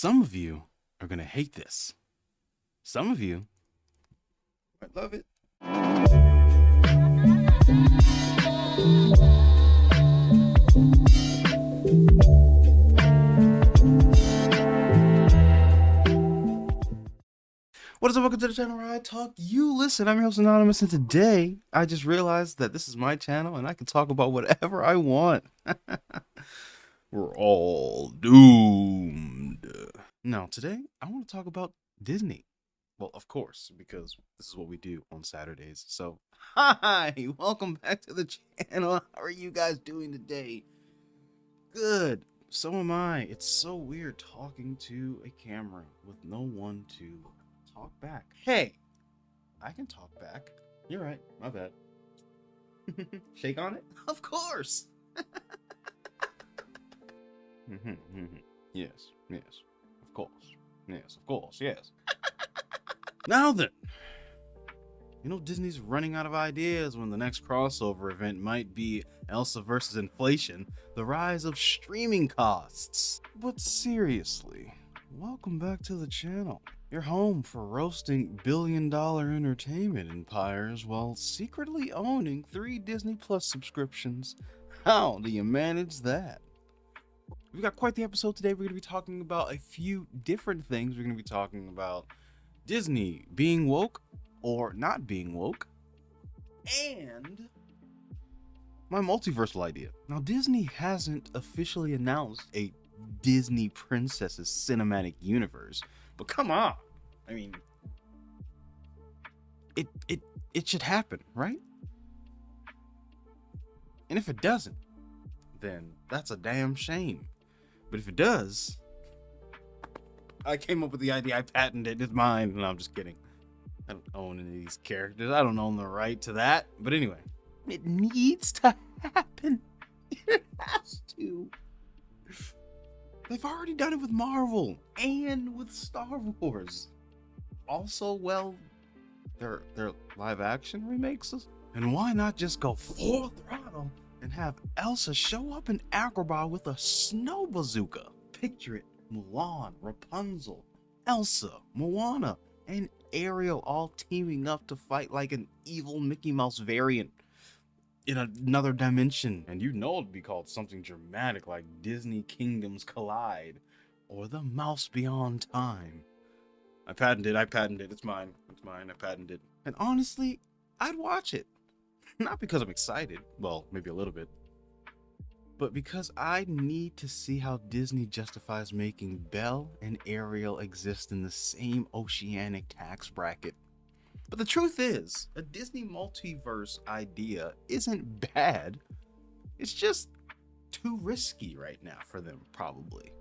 Some of you are going to hate this. Some of you might love it. What is up? Welcome to the channel where I talk, you listen. I'm your host Anonymous, and today I just realized that this is my channel and I can talk about whatever I want. We're all doomed. Now, today I want to talk about Disney. Well, of course, because this is what we do on Saturdays. So, hi, welcome back to the channel. How are you guys doing today? Good. So am I. It's so weird talking to a camera with no one to talk back. Hey, I can talk back. You're right. My bad. Shake on it? Of course. Yes, yes. Of course. Yes, of course. Yes. Now then. You know, Disney's running out of ideas when the next crossover event might be Elsa versus inflation, the rise of streaming costs. But seriously, welcome back to the channel. Your home for roasting billion-dollar entertainment empires while secretly owning 3 Disney Plus subscriptions. How do you manage that? We've got quite the episode today. We're going to be talking about a few different things. We're going to be talking about Disney being woke or not being woke, and my multiversal idea. Now, Disney hasn't officially announced a Disney Princesses cinematic universe, but come on, I mean, it should happen, right? And if it doesn't, then that's a damn shame. But if it does, I came up with the idea, I patented it, it's mine. No, I'm just kidding. I don't own any of these characters. I don't own the right to that. But anyway, it needs to happen. It has to. They've already done it with Marvel and with Star Wars. Also, well, their live action remakes. And why not just go full throttle and have Elsa show up in Agrabah with a snow bazooka? Picture it: Mulan, Rapunzel, Elsa, Moana, and Ariel all teaming up to fight like an evil Mickey Mouse variant in another dimension. And you know it'd be called something dramatic like Disney Kingdoms Collide or The Mouse Beyond Time. I patented it. It's mine. I patented it. And honestly, I'd watch it. Not because I'm excited, well, maybe a little bit, but because I need to see how Disney justifies making Belle and Ariel exist in the same oceanic tax bracket. But the truth is, a Disney multiverse idea isn't bad. It's just too risky right now for them, probably.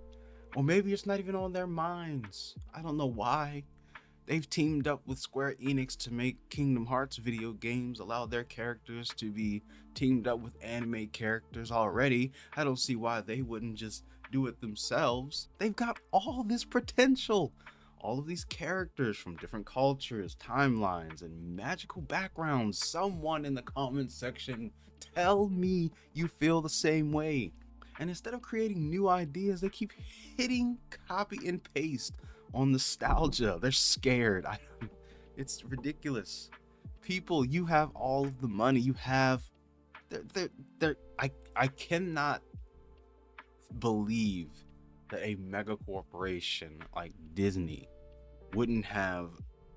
Or maybe it's not even on their minds. I don't know why. They've teamed up with Square Enix to make Kingdom Hearts video games, allow their characters to be teamed up with anime characters already. I don't see why they wouldn't just do it themselves. They've got all this potential. All of these characters from different cultures, timelines, and magical backgrounds. Someone in the comments section, tell me you feel the same way. And instead of creating new ideas, they keep hitting copy and paste on nostalgia. They're scared. It's ridiculous. People, you have all of the money. You have, I cannot believe that a mega corporation like Disney wouldn't have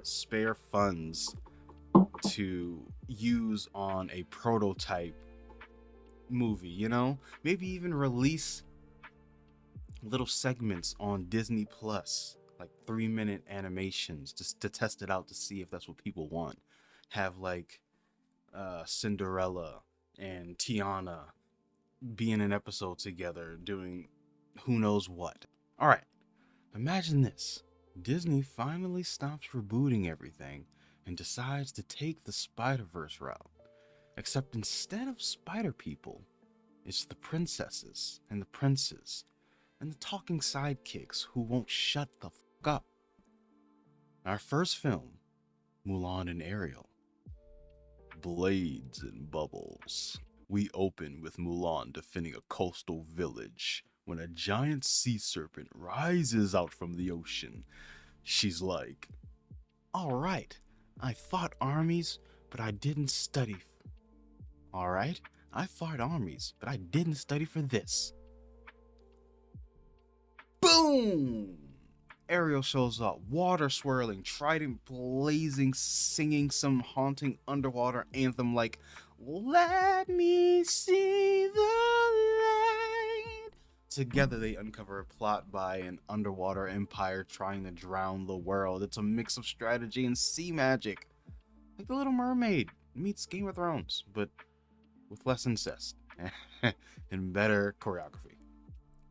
spare funds to use on a prototype movie, you know? Maybe even release little segments on Disney Plus, like 3-minute animations, just to test it out to see if that's what people want. Have like Cinderella and Tiana be in an episode together doing who knows what. All right, imagine this. Disney finally stops rebooting everything and decides to take the Spider-Verse route. Except instead of spider people, it's the princesses and the princes and the talking sidekicks who won't shut the fuck up. Our first film, Mulan and Ariel. Blades and bubbles. We open with Mulan defending a coastal village when a giant sea serpent rises out from the ocean. She's like, all right, I fought armies, but I didn't study. All right, I fought armies, but I didn't study for this. Boom! Ariel shows up, water swirling, trident blazing, singing some haunting underwater anthem like, let me see the light. Together they uncover a plot by an underwater empire trying to drown the world. It's a mix of strategy and sea magic. Like The Little Mermaid meets Game of Thrones, but with less incest and better choreography.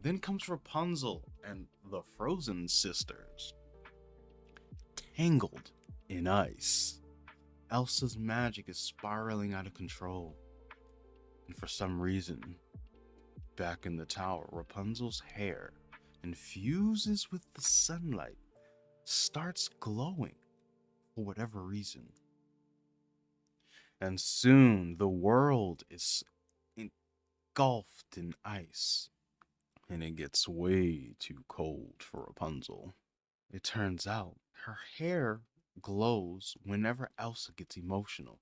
Then comes Rapunzel and the Frozen sisters. Tangled in ice. Elsa's magic is spiraling out of control. And for some reason, back in the tower, Rapunzel's hair infuses with the sunlight, starts glowing for whatever reason. And soon the world is engulfed in ice. And it gets way too cold for Rapunzel. It turns out her hair glows whenever Elsa gets emotional.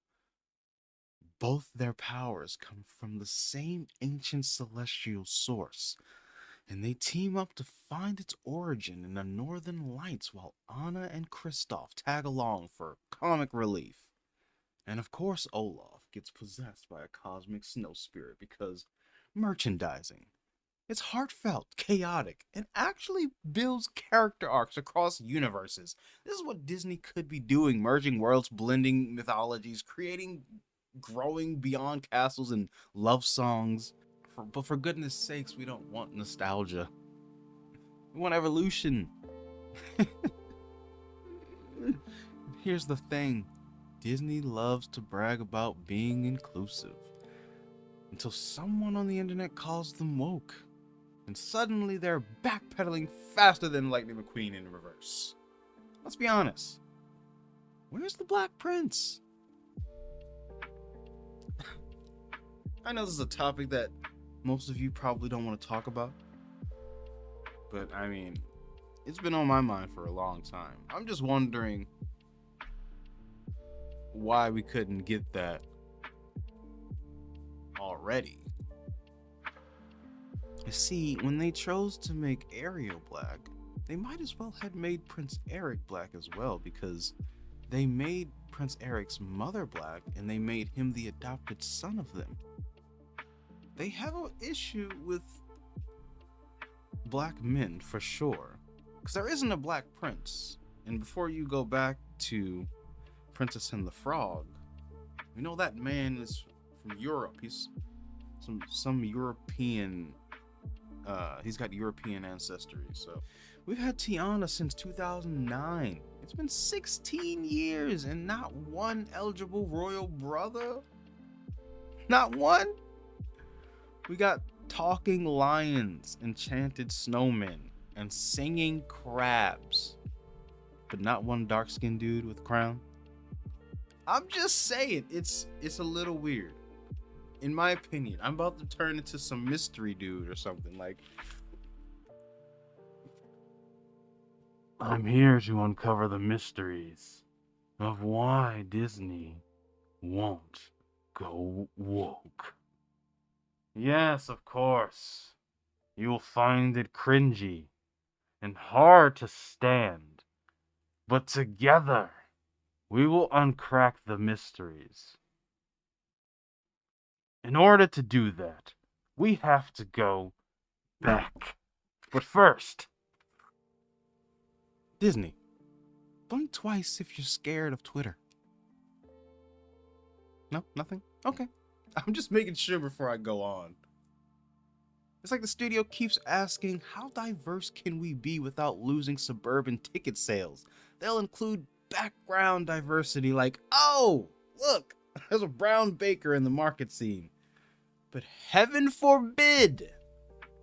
Both their powers come from the same ancient celestial source, and they team up to find its origin in the Northern Lights while Anna and Kristoff tag along for comic relief. And of course Olaf gets possessed by a cosmic snow spirit because merchandising. It's heartfelt, chaotic, and actually builds character arcs across universes. This is what Disney could be doing, merging worlds, blending mythologies, creating growing beyond castles and love songs. But for goodness sakes, we don't want nostalgia. We want evolution. Here's the thing. Disney loves to brag about being inclusive. Until someone on the internet calls them woke. And suddenly they're backpedaling faster than Lightning McQueen in reverse. Let's be honest. Where's the Black Prince? I know this is a topic that most of you probably don't want to talk about. But I mean, it's been on my mind for a long time. I'm just wondering why we couldn't get that already. You see, when they chose to make Ariel black, they might as well have made Prince Eric black as well, because they made Prince Eric's mother black and they made him the adopted son of them. They have an issue with black men for sure, because there isn't a black prince. And before you go back to Princess and the Frog, we know that man is from Europe. He's some European. He's got European ancestry. So we've had Tiana since 2009. It's been 16 years and not one eligible royal brother. Not one. We got talking lions, enchanted snowmen, and singing crabs, but not one dark-skinned dude with a crown. I'm just saying, it's a little weird. In my opinion, I'm about to turn into some mystery dude or something like. I'm here to uncover the mysteries of why Disney won't go woke. Yes, of course. You'll find it cringy and hard to stand. But together, we will uncrack the mysteries. In order to do that, we have to go back. But first, Disney, blink twice if you're scared of Twitter. No, nothing? Okay. I'm just making sure before I go on. It's like the studio keeps asking, how diverse can we be without losing suburban ticket sales? They'll include background diversity like, oh, look, there's a brown baker in the market scene. But heaven forbid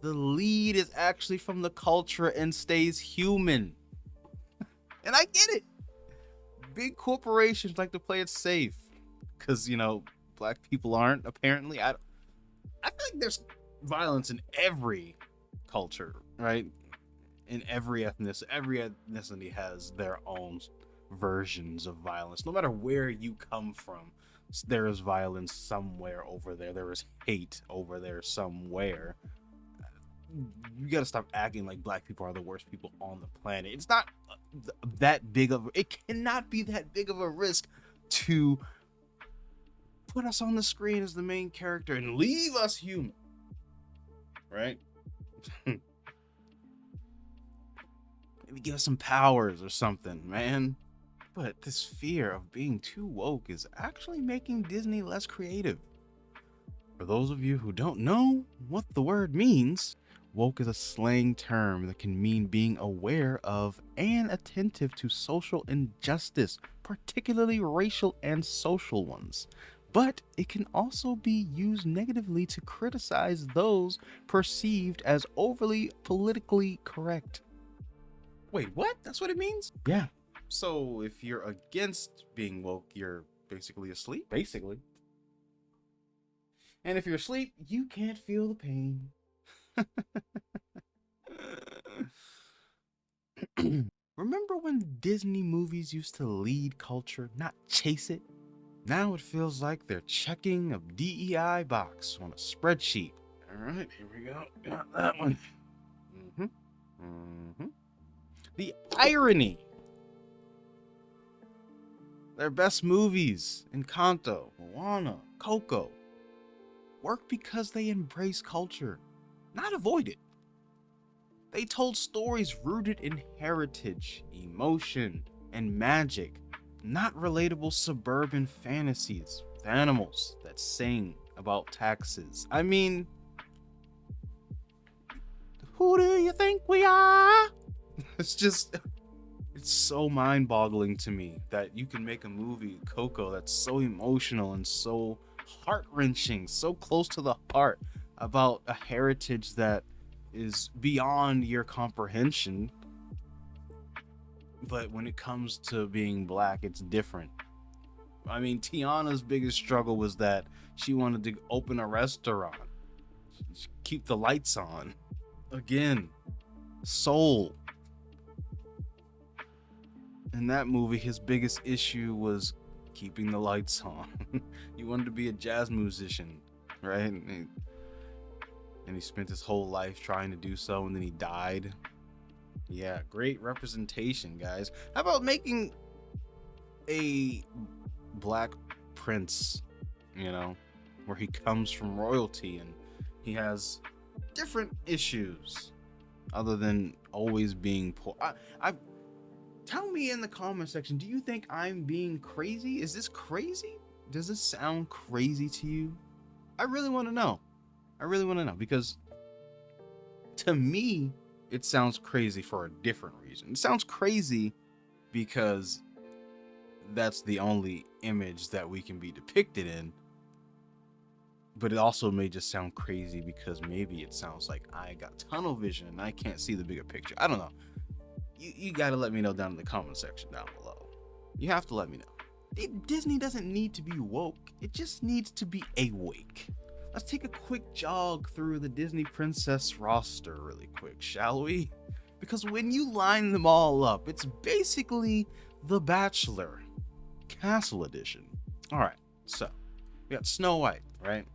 the lead is actually from the culture and stays human. And I get it. Big corporations like to play it safe. Because, black people aren't, apparently. I feel like there's violence in every culture, right? In every ethnicity has their own versions of violence. No matter where you come from, there is violence somewhere over there. There is hate over there somewhere. You got to stop acting like black people are the worst people on the planet. It's not that big of it cannot be that big of a risk to put us on the screen as the main character and leave us human, right? Maybe give us some powers or something, man. But this fear of being too woke is actually making Disney less creative. For those of you who don't know what the word means, woke is a slang term that can mean being aware of and attentive to social injustice, particularly racial and social ones. But it can also be used negatively to criticize those perceived as overly politically correct. Wait, what? That's what it means? Yeah. So if you're against being woke, you're basically asleep? Basically. And if you're asleep, you can't feel the pain. Remember when Disney movies used to lead culture, not chase it? Now it feels like they're checking a DEI box on a spreadsheet. All right, here we go. Got that one. The irony. Their best movies, Encanto, Moana, Coco, work because they embrace culture, not avoid it. They told stories rooted in heritage, emotion, and magic, not relatable suburban fantasies with animals that sing about taxes. I mean, who do you think we are? It's so mind-boggling to me that you can make a movie, Coco, that's so emotional and so heart-wrenching, so close to the heart, about a heritage that is beyond your comprehension. But when it comes to being black, it's different. I mean, Tiana's biggest struggle was that she wanted to open a restaurant, keep the lights on. Again, Soul. In that movie, his biggest issue was keeping the lights on. He wanted to be a jazz musician, right? And he spent his whole life trying to do so, and then he died. Yeah, great representation, guys. How about making a black prince, where he comes from royalty and he has different issues other than always being poor? Tell me in the comment section, do you think I'm being crazy? Is this crazy? Does this sound crazy to you? I really want to know. Because to me, it sounds crazy for a different reason. It sounds crazy because that's the only image that we can be depicted in. But it also may just sound crazy because maybe it sounds like I got tunnel vision and I can't see the bigger picture. I don't know. You got to let me know down in the comment section down below. You have to let me know. Disney doesn't need to be woke. It just needs to be awake. Let's take a quick jog through the Disney princess roster really quick, shall we? Because when you line them all up, it's basically The Bachelor Castle Edition. All right, so we got Snow White, right?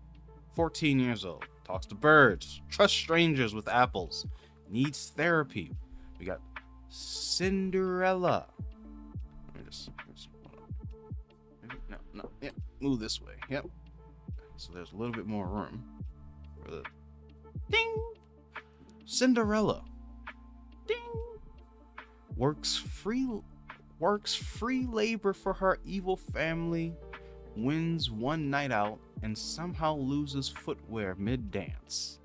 14 years old, talks to birds, trusts strangers with apples, needs therapy. We got Cinderella. Let me just no, yeah, move this way. Yep. So there's a little bit more room for the ding. Cinderella. Ding. Works free labor for her evil family, wins one night out, and somehow loses footwear mid-dance.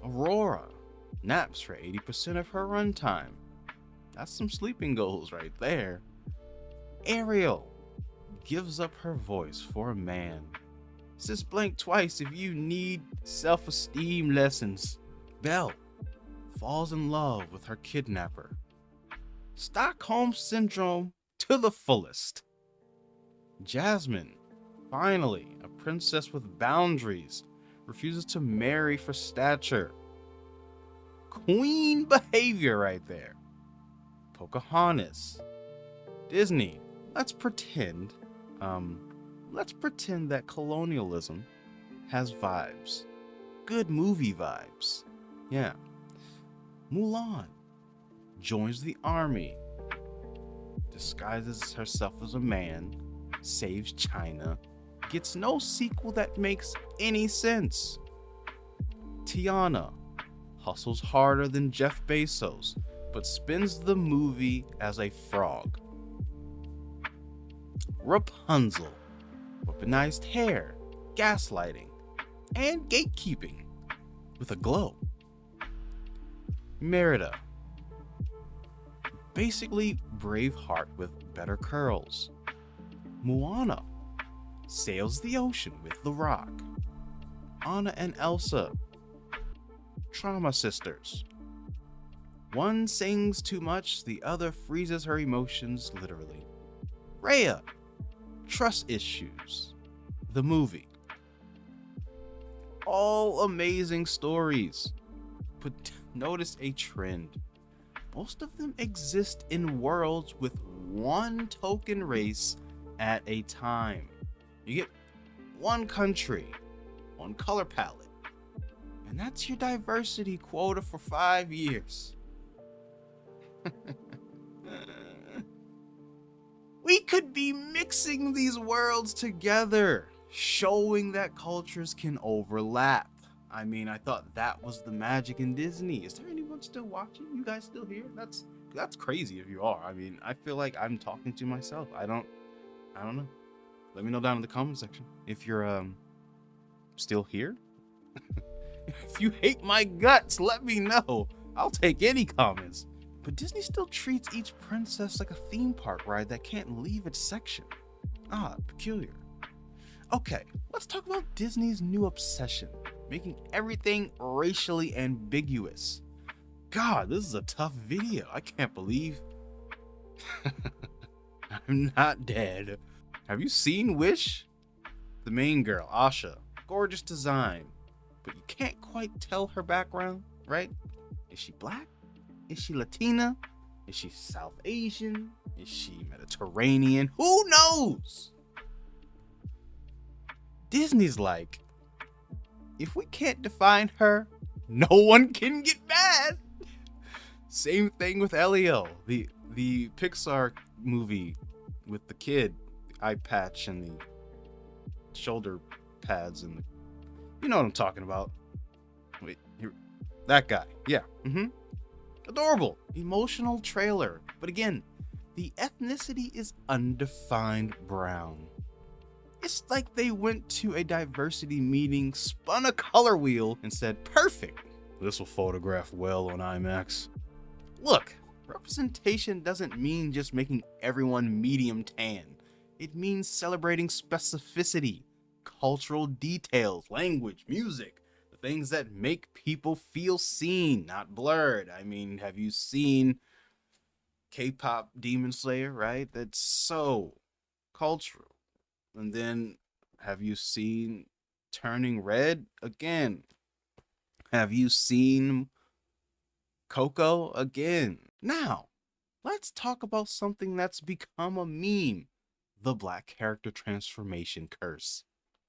Aurora naps for 80% of her runtime. That's some sleeping goals right there. Ariel gives up her voice for a man. Sis blink twice if you need self-esteem lessons. Belle falls in love with her kidnapper. Stockholm Syndrome to the fullest. Jasmine, finally a princess with boundaries, refuses to marry for stature. Queen behavior right there. Pocahontas. Disney. Let's pretend that colonialism has vibes. Good movie vibes. Yeah. Mulan joins the army, disguises herself as a man, saves China, gets no sequel that makes any sense. Tiana hustles harder than Jeff Bezos, but spends the movie as a frog. Rapunzel, weaponized hair, gaslighting, and gatekeeping with a glow. Merida, basically Braveheart with better curls. Moana sails the ocean with The Rock. Anna and Elsa, trauma sisters. One sings too much, the other freezes her emotions literally. Raya, trust issues. The movie. All amazing stories, but notice a trend. Most of them exist in worlds with one token race at a time. You get one country, one color palette, and that's your diversity quota for 5 years. We could be mixing these worlds together, showing that cultures can overlap. I mean, I thought that was the magic in Disney. Is there anyone still watching? You guys still here? That's crazy if you are. I mean, I feel like I'm talking to myself. I don't know. Let me know down in the comment section if you're still here. If you hate my guts, let me know. I'll take any comments. But Disney still treats each princess like a theme park ride that can't leave its section. Peculiar. Okay, let's talk about Disney's new obsession, making everything racially ambiguous. God, this is a tough video. I can't believe I'm not dead. Have you seen Wish? The main girl, Asha. Gorgeous design, but you can't quite tell her background, right? Is she black? Is she Latina? Is she South Asian? Is she Mediterranean? Who knows? Disney's like, if we can't define her, no one can get mad. Same thing with Elio, the Pixar movie with the kid, the eye patch and the shoulder pads and you know what I'm talking about. Wait, here, that guy. Yeah. Adorable, emotional trailer. But again, the ethnicity is undefined brown. It's like they went to a diversity meeting, spun a color wheel, and said, perfect, this will photograph well on IMAX. Look, representation doesn't mean just making everyone medium tan. It means celebrating specificity, cultural details, language, music, the things that make people feel seen, not blurred. I mean, have you seen K-pop Demon Slayer, right? That's so cultural. And then, have you seen Turning Red? Again. Have you seen Coco? Again. Now, let's talk about something that's become a meme. The black character transformation curse.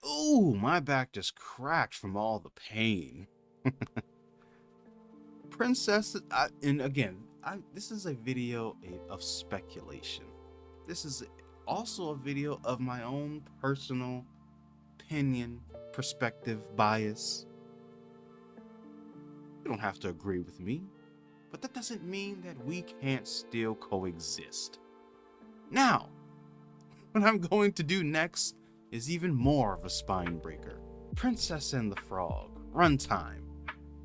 Ooh, my back just cracked from all the pain. Princesses, and again, this is a video of speculation. This is also a video of my own personal opinion, perspective, bias. You don't have to agree with me, but that doesn't mean that we can't still coexist. Now, what I'm going to do next is even more of a spine breaker. Princess and the Frog, runtime,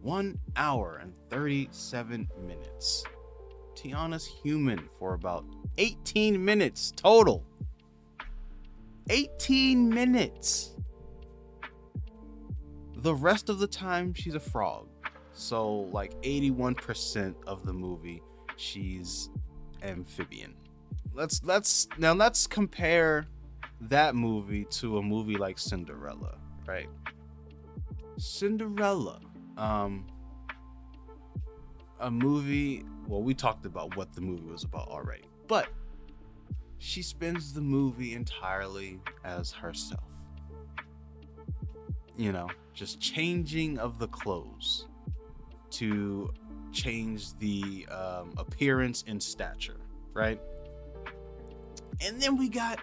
1 hour and 37 minutes. Tiana's human for about 18 minutes total. 18 minutes. The rest of the time, she's a frog. So, like 81% of the movie, she's amphibian. Let's compare that movie to a movie like Cinderella, right? Cinderella, a movie. Well, we talked about what the movie was about already, but she spends the movie entirely as herself. You know, just changing of the clothes to change the appearance and stature, right? And then we got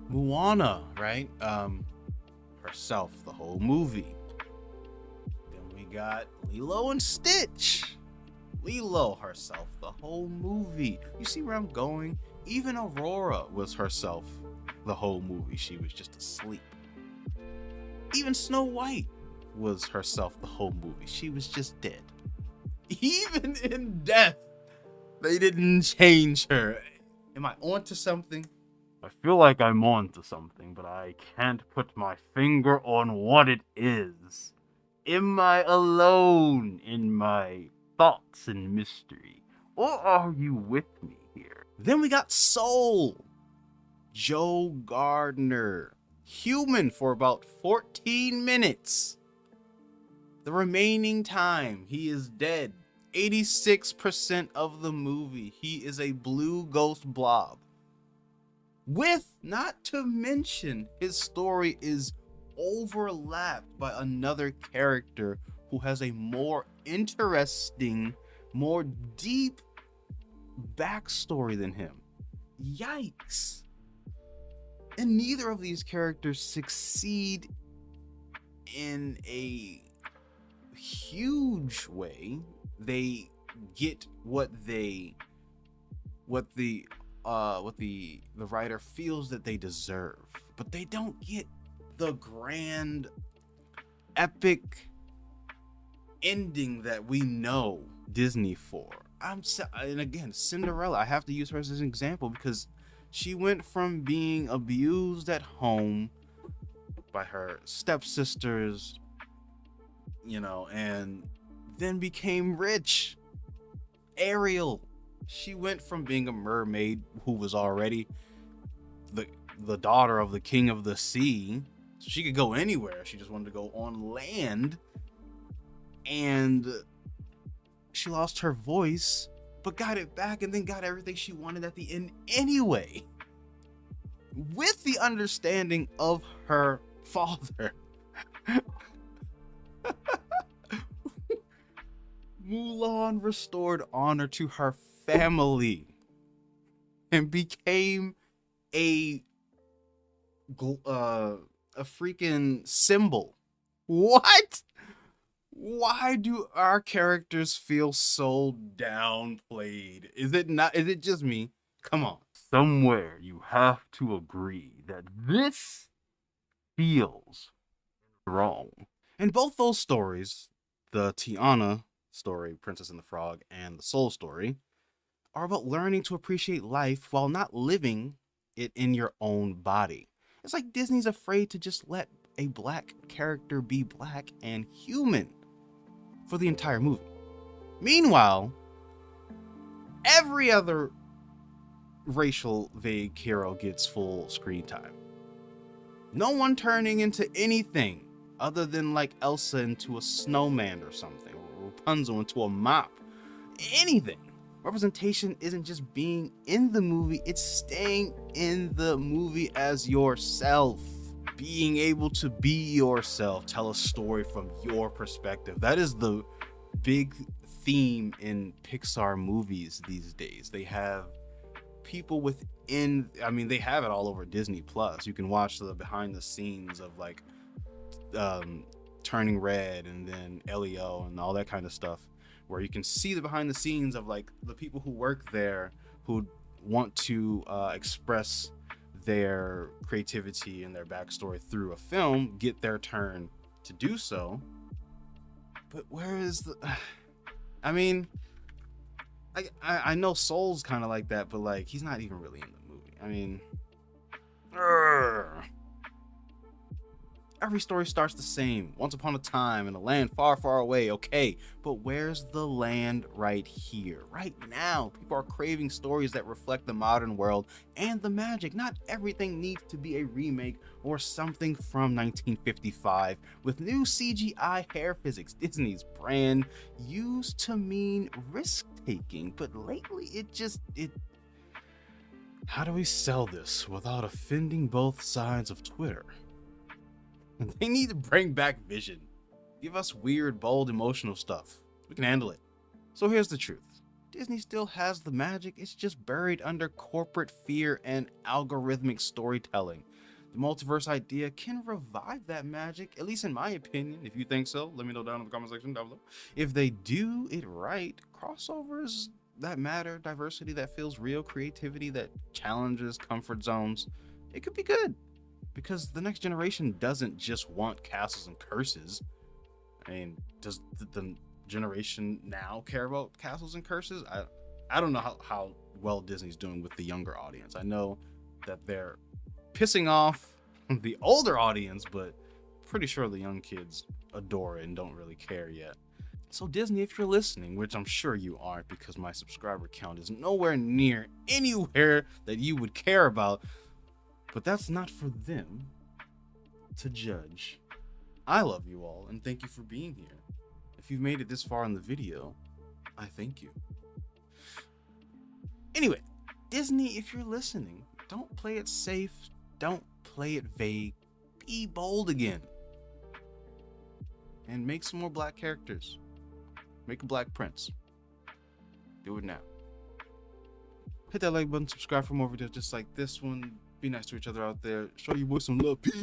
Moana, right? Herself, the whole movie. Then we got Lilo and Stitch. Lilo herself, the whole movie. You see where I'm going? Even Aurora was herself the whole movie. She was just asleep. Even Snow White was herself the whole movie. She was just dead. Even in death, they didn't change her. Am I onto something? I feel like I'm onto something, but I can't put my finger on what it is. Am I alone in my thoughts and mystery? Or are you with me here? Then we got Soul. Joe Gardner. Human for about 14 minutes. The remaining time, he is dead. 86% of the movie, he is a blue ghost blob. With, not to mention, his story is overlapped by another character who has a more interesting, more deep backstory than him. Yikes. And neither of these characters succeed in a huge way. They get what the writer feels that they deserve, but they don't get the grand epic ending that we know Disney for. And again, Cinderella, I have to use her as an example because she went from being abused at home by her stepsisters, you know, and then became rich. Ariel, she went from being a mermaid who was already the daughter of the king of the sea, so she could go anywhere. She just wanted to go on land, and she lost her voice but got it back and then got everything she wanted at the end anyway, with the understanding of her father. Mulan restored honor to her family and became a freaking symbol. What? Why do our characters feel so downplayed? Is it just me? Come on. Somewhere you have to agree that this feels wrong. And both those stories, the Tiana story, Princess and the Frog, and the Soul story, are about learning to appreciate life while not living it in your own body. It's like Disney's afraid to just let a black character be black and human for the entire movie. Meanwhile, every other racial vague hero gets full screen time. No one turning into anything other than like Elsa into a snowman or something, or Rapunzel into a mop. Anything. Representation isn't just being in the movie, it's staying in the movie as yourself. Being able to be yourself, tell a story from your perspective. That is the big theme in Pixar movies these days. They have people within, I mean, they have it all over Disney Plus. You can watch the behind the scenes of like Turning Red and then Elio and all that kind of stuff, where you can see the behind the scenes of like the people who work there who want to express their creativity and their backstory through a film, get their turn to do so. But where is the I mean, I know Soul's kind of like that, but like he's not even really in the movie. I mean, Every story starts the same. Once upon a time in a land far, far away. Okay, but where's the land right here? Right now, people are craving stories that reflect the modern world and the magic. Not everything needs to be a remake or something from 1955 with new CGI hair physics. Disney's brand used to mean risk-taking, but lately it how do we sell this without offending both sides of Twitter? They need to bring back Vision. Give us weird, bold, emotional stuff. We can handle it. So here's the truth. Disney still has the magic, it's just buried under corporate fear and algorithmic storytelling. The multiverse idea can revive that magic, at least in my opinion. If you think so, let me know down in the comment section down below. If they do it right, crossovers that matter, diversity that feels real, creativity that challenges comfort zones, it could be good. Because the next generation doesn't just want castles and curses. I mean, does the generation now care about castles and curses? I don't know how well Disney's doing with the younger audience. I know that they're pissing off the older audience, but pretty sure the young kids adore it and don't really care yet. So Disney, if you're listening, which I'm sure you aren't because my subscriber count is nowhere near anywhere that you would care about, but that's not for them to judge. I love you all and thank you for being here. If you've made it this far in the video, I thank you. Anyway, Disney, if you're listening, don't play it safe. Don't play it vague. Be bold again. And make some more black characters. Make a black prince. Do it now. Hit that like button, subscribe for more videos just like this one. Be nice to each other out there. Show you boys some love. Peace.